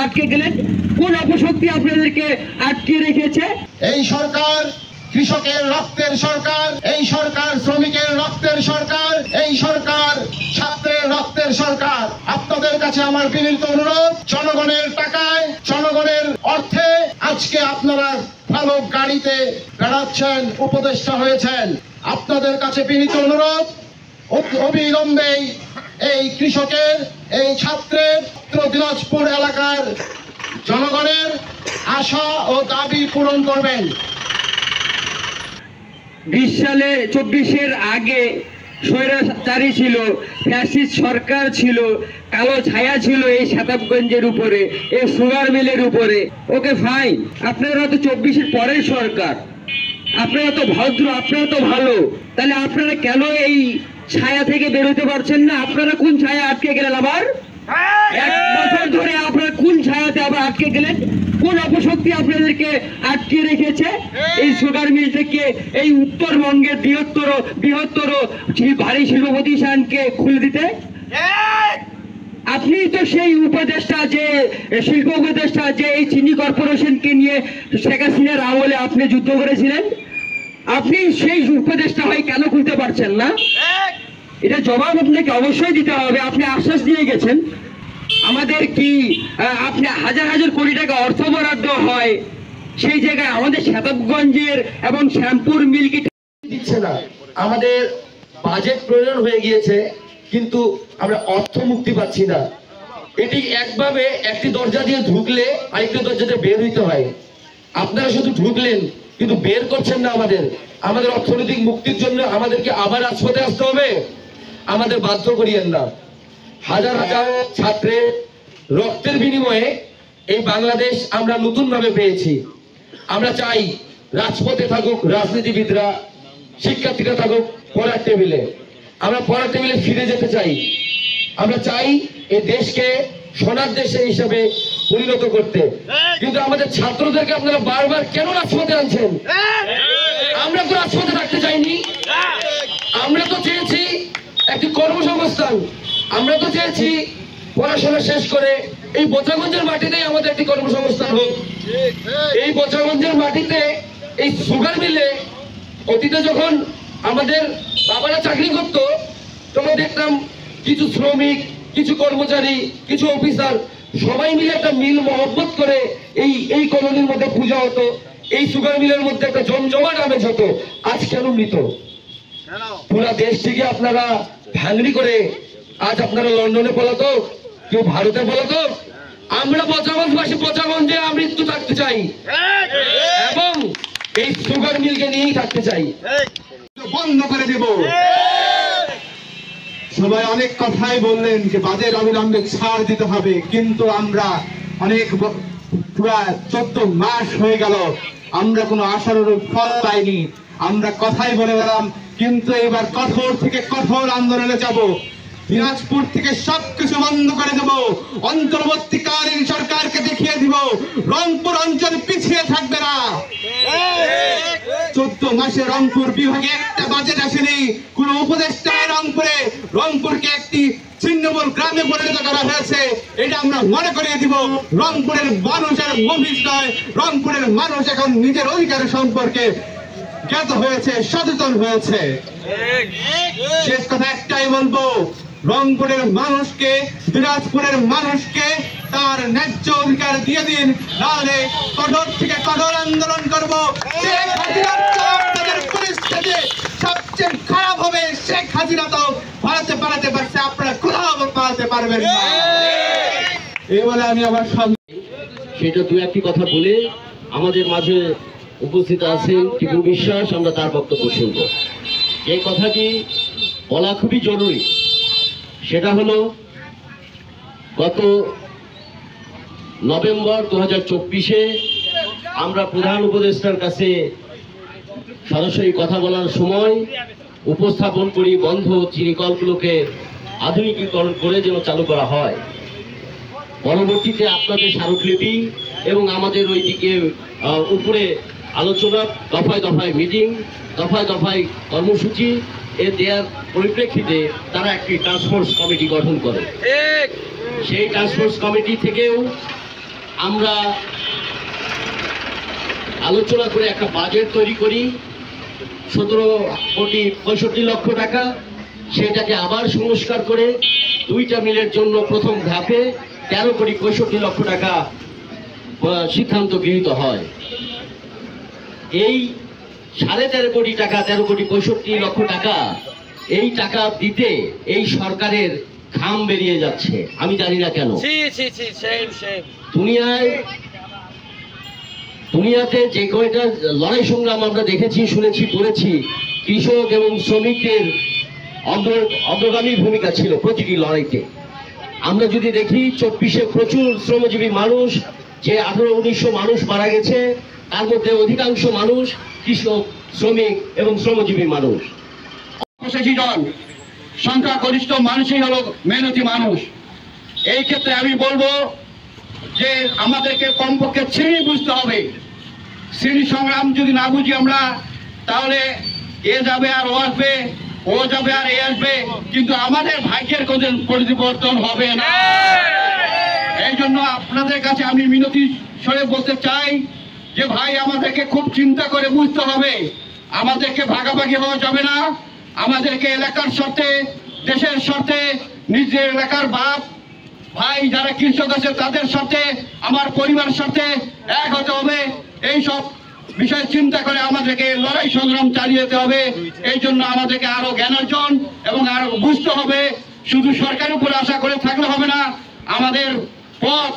আটকে গেলেন? কোন অপশক্তি আপনাদেরকে আটকে রেখেছে? এই সরকার কৃষকের রক্তের সরকার, এই সরকার শ্রমিকের রক্তের সরকার, এই সরকার ছাত্রের রক্তের সরকার। আপনাদের কাছে আমার বিনীত অনুরোধ, জনগণের টাকায়, জনগণের অর্থে আজকে আপনারা ভালো গাড়িতে বেড়াচ্ছেন, উপদেষ্টা হয়েছেন। আপনাদের কাছে বিনীত অনুরোধ, অবিলম্বে এই কৃষকের, এই ছাত্রের, দিনাজপুর এলাকার জনগণের আশা ও দাবি পূরণ করবেন। 20 সালে 24-এর আগে স্বৈরাচারী ছিল, ফ্যাসিস্ট সরকার ছিল, কালো ছায়া ছিল এই শতাবগঞ্জের উপরে, এই সুগার মিলের উপরে। ওকে ফাইন, আপনারা তো 24-এর পরের সরকার, আপনারা তো ভদ্র, আপনারা তো ভালো, তাহলে আপনারা কেন এই ছায়া থেকে বেরোতে পারছেন না? আপনারা কোন ছায়া আটকে গেলেন? আবার 1 বছর ধরে আপনারা কোন ছায়াতে আবার আটকে গেলেন? কোন অপশক্তি আপনাদেরকে আটকে রেখেছে এই সুগার মিল থেকে এই উত্তরবঙ্গের বৃহত্তর ভারী শিল্প প্রতিষ্ঠানকে খুলে দিতে? আপনি তো সেই উপদেষ্টা, যে শিল্প উপদেষ্টা, যে এই চিনি কর্পোরেশনকে নিয়ে শেখ হাসিনার আমলে আপনি যুদ্ধ করেছিলেন। আপনি সেই উপদেষ্টা হয়ে কেন খুলতে পারছেন না? এটা জবাব আপনাকে অবশ্যই দিতে হবে। আপনি আশ্বাস দিয়ে গেছেন আমাদের কি আপনি হাজার হাজার কোটি টাকা অর্থ বরাদ্দ হয়, সেই জায়গায় আমাদের শতাবগঞ্জের এবং শ্যামপুর মিলকে দিচ্ছে না। আমাদের বাজেট প্রয়োজন হয়ে গিয়েছে, কিন্তু আমরা অর্থ মুক্তি পাচ্ছি না। এটি একভাবে একটি দরজা দিয়ে ঢুকলে আরেকটি দরজা দিয়ে বের হইতে হয়। আপনারা শুধু ঢুকলেন কিন্তু বের করছেন না। আমাদের অর্থনৈতিক মুক্তির জন্য আমাদেরকে আবার রাজপথে আসতে হবে। আমাদের বাধ্য করিয়েন না। হাজার হাজার ছাত্রের রক্তের বিনিময়ে এই বাংলাদেশ আমরা নতুন ভাবে পেয়েছি। আমরা চাই রাজপথে থাকুক রাজনীতিবিদরা, শিক্ষার্থীরা থাকুক পড়ার টেবিলে। আমরা পড়ার টেবিলে ফিরে যেতে চাই। আমরা চাই এই দেশকে সোনার দেশে হিসাবে পরিণত করতে। কিন্তু আমাদের ছাত্রদেরকে আপনারা বারবার কেন রাজপথে আনছেন? আমরা তো রাজপথে থাকতে চাইনি। আমরা তো চেয়েছি একটি কর্মসংস্থান। আমরা তো চেয়েছি পড়াশোনা শেষ করে এই বোচাগঞ্জের মাটিতেই আমাদের একটি কর্মসংস্থান হোক। এই বোচাগঞ্জের মাটিতে এই সুগার মিলে অতীতে যখন আমাদের বাবারা চাকরি করত, তখন দেখতাম কিছু শ্রমিক, কিছু কর্মচারী, কিছু অফিসার সবাই মিলে একটা মিল মহব্বত করে এই কলোনির মধ্যে পূজা হতো, এই সুগার মিলের মধ্যে একটা জমজমাট আমেজ হতো। আজ কেন মৃত? পুরা দেশটিকে আপনারা ভাঙড়ি করে আজ আপনারা লন্ডনে পলাতক, কেউ ভারতে পলাতক। আমরা বোচাগঞ্জবাসী বোচাগঞ্জে আমৃত্যু থাকতে চাই এবং এই সুগার মিলকে নিয়েই থাকতে চাই। বন্ধ করে দেব। সবাই অনেক কথাই বললেন যে বাজেট অবিলম্বে ছাড় দিতে হবে, কিন্তু আমরা অনেক পুরা 14 মাস হয়ে গেল, আমরা কোনো আশানুরূপ ফল পাইনি। আমরা কথাই বলে গেলাম, কিন্তু এবার কঠোর থেকে কঠোর আন্দোলনে যাব। দিনাজপুর থেকে সবকিছু বন্ধ করে দেব। অন্তর্বর্তীকালীন সরকারকে দেখিয়ে দিব রংপুর অঞ্চল পিছিয়ে থাকবে না। 14 মাসে রংপুর বিভাগে একটা বাজেট আসেনি। কোন উপদেষ্টা রংপুরকে একটি ছিন্নমূল গ্রামে পরিণত করা হয়েছে, এটা আমরা মনে করিয়ে দিব। রংপুরের মানুষের মফিজ নয়, রংপুরের মানুষ এখন নিজের অধিকার সম্পর্কে জ্ঞাত হয়েছে, সচেতন হয়েছে। শেষ কথা একটাই বলবো, রংপুরের মানুষকে, দিনাজপুরের মানুষকে তার ন্যায্য অধিকার দিয়ে দিন, নাহলে কঠোর থেকে কঠোর আন্দোলন করবো। পরিস্থিতি সবচেয়ে খারাপ হবে। শেখ হাসিনা তো ভারতে পালাতে পারছে, আপনারা কোথাও পালাতে পারবেন না। এই বলে আমি আমার সেটা দু একটি কথা বলে আমাদের মাঝে উপস্থিত আছেন টিপু বিশ্বাস, আমরা তার বক্তব্য শুনব। এই কথাটি বলা খুবই জরুরি। সেটা হলো গত নভেম্বর 2024-এ আমরা প্রধান উপদেষ্টার কাছে সরাসরি কথা বলার সময় উপস্থাপন করি বন্ধ চিনি কলগুলোকে আধুনিকীকরণ করে যেন চালু করা হয়। পরবর্তীতে আপনাদের স্মারকলিপি এবং আমাদের ওইদিকে উপরে আলোচনা, দফায় দফায় মিটিং, দফায় দফায় কর্মসূচি এ দেওয়ার পরিপ্রেক্ষিতে তারা একটি টাস্কফোর্স কমিটি গঠন করে। সেই টাস্কফোর্স কমিটি থেকেও আমরা আলোচনা করে একটা বাজেট তৈরি করি 17,65,00,000 টাকা, সেটাকে আবার সংস্কার করে 2টা মিলের জন্য প্রথম ধাপে 13,65,00,000 টাকা সিদ্ধান্ত গৃহীত হয়। এই 13.5 কোটি টাকা, 13,65,00,000 টাকা, এই টাকা দিতে এই সরকারের ঘাম বেরিয়ে যাচ্ছে। আমি জানি না কেন। দুনিয়াতে যে কয়টা লড়াই সংগ্রাম আমরা দেখেছি, শুনেছি, পড়েছি, কৃষক এবং শ্রমিকদের অগ্রগামী ভূমিকা ছিল প্রতিটি লড়াইতে। আমরা যদি দেখি 24-এ প্রচুর শ্রমজীবী মানুষ, যে 18-1900 মানুষ মারা গেছে, তার মধ্যে অধিকাংশ মানুষ কৃষক, শ্রমিক এবং শ্রমজীবী মানুষ। সংখ্যাগরিষ্ঠ মানুষই হলো মেহনতি মানুষ। এই ক্ষেত্রে আমি বলবো যে আমাদেরকে কমপক্ষে শ্রেণী বুঝতে হবে। শ্রেণী সংগ্রাম যদি না বুঝি আমরা, তাহলে এ যাবে আর ও আসবে, ও যাবে আর এ আসবে, কিন্তু আমাদের ভাগ্যের কোনো পরিবর্তন হবে না। এই জন্য আপনাদের কাছে আমি মিনতি স্বরে বলতে চাই যে ভাই, আমাদেরকে খুব চিন্তা করে বুঝতে হবে। আমাদেরকে ভাগাভাগি হওয়া যাবে না। আমাদেরকে এলাকার স্বার্থে, দেশের স্বার্থে, নিজের এলাকার বাপ ভাই যারা কৃষক আছে তাদের সাথে, আমার পরিবারের সাথে এক হতে হবে। এই সব বিষয় চিন্তা করে আমাদেরকে লড়াই সংগ্রাম চালিয়ে যেতে হবে। এই জন্য আমাদেরকে আরো জ্ঞান অর্জন এবং আরো বুঝতে হবে। শুধু সরকারের উপরে আশা করে থাকলে হবে না। আমাদের পথ,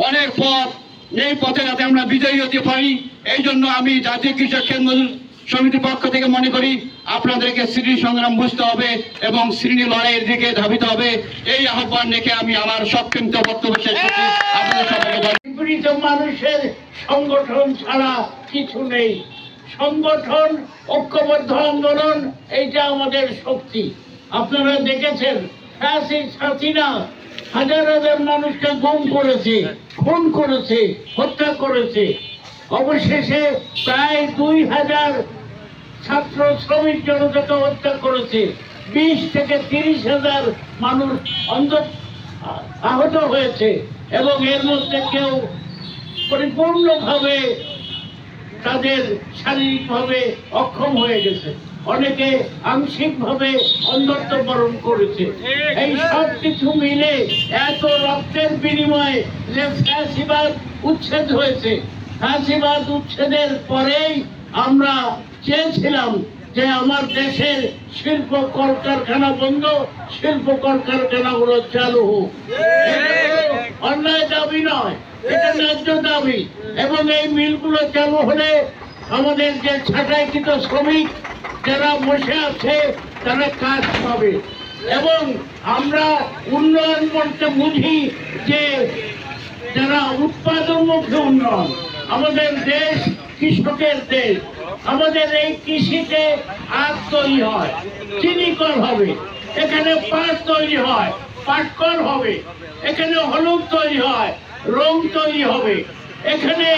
অনেক পথ, এই পথে যাতে আমরা বিজয়ী হতে পারি, এই জন্য আমি জাতীয় কৃষক মজদুর সমিতির পক্ষ থেকে মনে করি আপনাদেরকে শ্রেণী সংগ্রাম বুঝতে হবে এবং শ্রেণী লড়াইয়ের দিকে ধাবিত হবে। এই আহ্বান রেখে আমি আমার সংক্ষিপ্ত বক্তব্য শেষ করছি। আপনাদের সবাইকে পীড়িত মানুষের সংগঠন ছাড়া কিছু নেই। সংগঠন, ঐক্যবদ্ধ আন্দোলন, এইটা আমাদের শক্তি। আপনারা দেখেছেন ফ্যাসিস্ট হাসিনা হাজার হাজার মানুষকে গুম করেছে, খুন করেছে, হত্যা করেছে। অবশেষে প্রায় 2000 ছাত্র শ্রমিক জনতাকে হত্যা করেছে। 20 থেকে 30,000 মানুষ আহত হয়েছে এবং এর মধ্যে কেউ পরিপূর্ণভাবে তাদের শারীরিকভাবে অক্ষম হয়ে গেছে, অনেকে আংশিকভাবে অন্ধত্ব বরণ করেছে। এই সব কিছু মিলে এত রক্তের বিনিময়ে যে ফ্যাসিবাদ উচ্ছেদ হয়েছে, ফ্যাসিবাদ উচ্ছেদের পরেই আমরা চেয়েছিলাম যে আমার দেশের শিল্প কলকারখানা বন্ধ, শিল্প কলকারখানাগুলো চালু হোক। অন্যায় দাবি নয়, এটা ন্যায্য দাবি। এবং এই মিলগুলো চালু হলে আমাদের যে ছাঁটাইকৃত শ্রমিক যারা বসে আছে তারা কাজ পাবে। এবং আমরা উন্নয়ন বলতে বুঝি যে যারা উৎপাদনমুখী উন্নয়ন। আমাদের দেশ কৃষকের দেশ। আমাদের এই কৃষিতে আখ তৈরি হয়, চিনি কল হবে, এখানে পাট তৈরি হয়, পাটকল হবে, এখানে হলুদ তৈরি হয়, রং তৈরি হবে, এখানে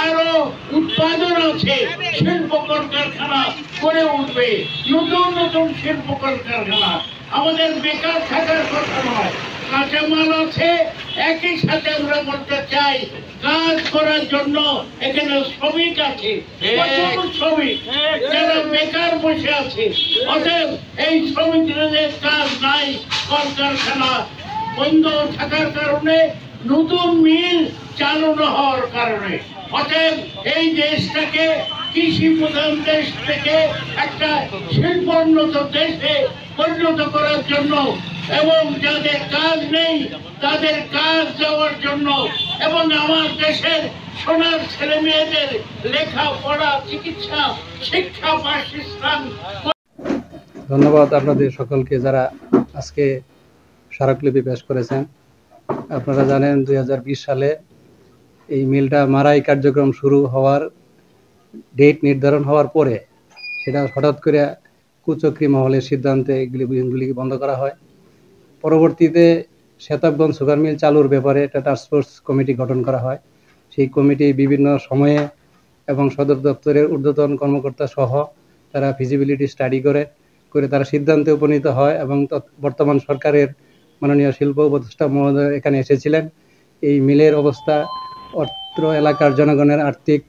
আরো উৎপাদন আছে। শিল্প কলকারখানা করে উঠবে, নতুন নতুন শিল্প কলকারখানা। আমাদের বেকার থাকার কথা নয়, কাঁচামাল আছে। একই সাথে আমরা বলতে চাই কাজ করার জন্য এখানে শ্রমিক আছে, প্রচুর শ্রমিক যারা বেকার বসে আছে। অতএব এই শ্রমিকদের কাজ নাই, কলকারখানা বন্ধ থাকার কারণে, নতুন মিল চালু না হওয়ার কারণে। অতএব এই দেশটাকে কৃষি প্রধান দেশ থেকে একটা শিল্পোন্নত দেশে পরিণত করার জন্য এবং যাদের কাজ নেই তাদের কাজ দেওয়ার জন্য এবং আমার দেশের সোনার ছেলে মেয়েদের লেখাপড়া, চিকিৎসা, শিক্ষা, বাসস্থান। ধন্যবাদ আপনাদের সকলকে যারা আজকে স্মারকলিপি পেশ করেছেন। আপনারা জানেন 2020 সালে এই মিলটা মারাই কার্যক্রম শুরু হওয়ার ডেট নির্ধারণ হওয়ার পরে সেটা হঠাৎ করে কুচক্রী মহলের সিদ্ধান্তে এগুলিকে বন্ধ করা হয়। পরবর্তীতে শেতাবগঞ্জ সুগার মিল চালুর ব্যাপারে একটা টাস্কফোর্স কমিটি গঠন করা হয়। সেই কমিটি বিভিন্ন সময়ে এবং সদর দপ্তরের ঊর্ধ্বতন কর্মকর্তা সহ তারা ফিজিবিলিটি স্টাডি করে তারা সিদ্ধান্তে উপনীত হয় এবং বর্তমান সরকারের মাননীয় শিল্প উপদেষ্টা মহোদয় এখানে এসেছিলেন। এই মিলের অবস্থা অত্র এলাকার জনগণের আর্থিক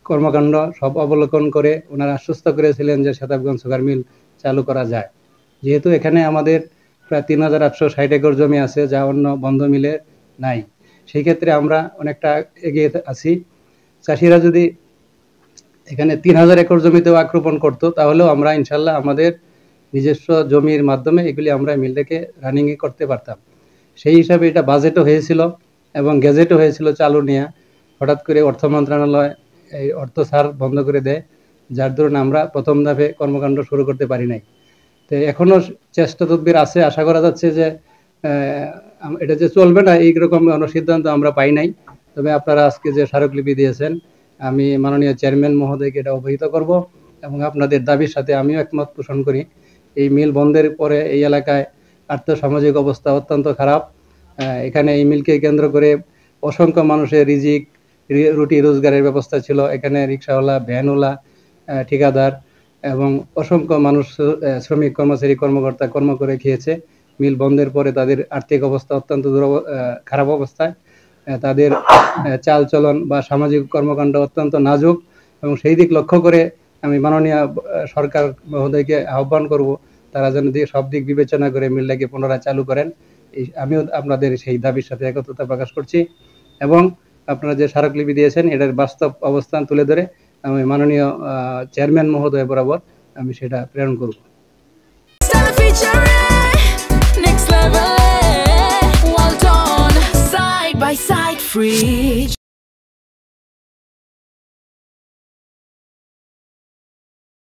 কর্মকাণ্ড সব অবলোকন করে ওনারা আশ্বস্ত করেছিলেন যে শতাবগঞ্জ সুগার মিল চালু করা যায়। যেহেতু এখানে আমাদের প্রায় 3860 একর জমি আছে, যা অন্য বন্ধ মিলে নাই, সেই ক্ষেত্রে আমরা অনেকটা এগিয়ে আছি। চাষিরা যদি এখানে 3000 একর জমিতেও আক্রমণ করতো, তাহলেও আমরা ইনশাল্লাহ আমাদের নিজস্ব জমির মাধ্যমে এগুলি আমরা মিলটাকে রানিংয়ে করতে পারতাম। সেই হিসাবে এটা বাজেটও হয়েছিল এবং গেজেটও হয়েছিল চালু নিয়ে। হঠাৎ করে অর্থ মন্ত্রণালয় এই অর্থ ছাড় বন্ধ করে দেয়, যার দরুন আমরা প্রথম ধাপে কর্মকাণ্ড শুরু করতে পারি নাই। তো এখনও চেষ্টা তদবির আছে, আশা করা যাচ্ছে যে এটা যে চলবে না এইরকম কোনো সিদ্ধান্ত আমরা পাই নাই। তবে আপনারা আজকে যে স্মারকলিপি দিয়েছেন, আমি মাননীয় চেয়ারম্যান মহোদয়কে এটা অবহিত করব এবং আপনাদের দাবির সাথে আমিও একমত পোষণ করি। এই মিল বন্ধের পরে এই এলাকায় আর্থসামাজিক অবস্থা অত্যন্ত খারাপ। এখানে এই মিলকে কেন্দ্র করে অসংখ্য মানুষের রিজিক রুটি রোজগারের ব্যবস্থা ছিল। এখানে রিক্সাওয়ালা, ভ্যানওয়ালা, ঠিকাদার এবং অসংখ্য মানুষ, শ্রমিক, কর্মচারী, কর্মকর্তা কর্ম করে খেয়েছে। মিল বন্ধের পরে তাদের আর্থিক অবস্থা অত্যন্ত খারাপ অবস্থায়, তাদের চাল চলন বা সামাজিক কর্মকাণ্ড অত্যন্ত নাজুক, এবং সেই দিক লক্ষ্য করে আমি মাননীয় সরকার মহোদয়কে আহ্বান করব তারা যেন সব দিক বিবেচনা করে মিলটাকে পুনরায় চালু করেন। আমিও আপনাদের সেই দাবির সাথে একত্রতা প্রকাশ করছি এবং আপনারা যে স্মারকলিপি দিয়েছেন এটার বাস্তব অবস্থান তুলে ধরে আমি মাননীয় চেয়ারম্যান মহোদয় বরাবর আমি সেটা প্রেরণ করব। Next level, well done, side by side, free.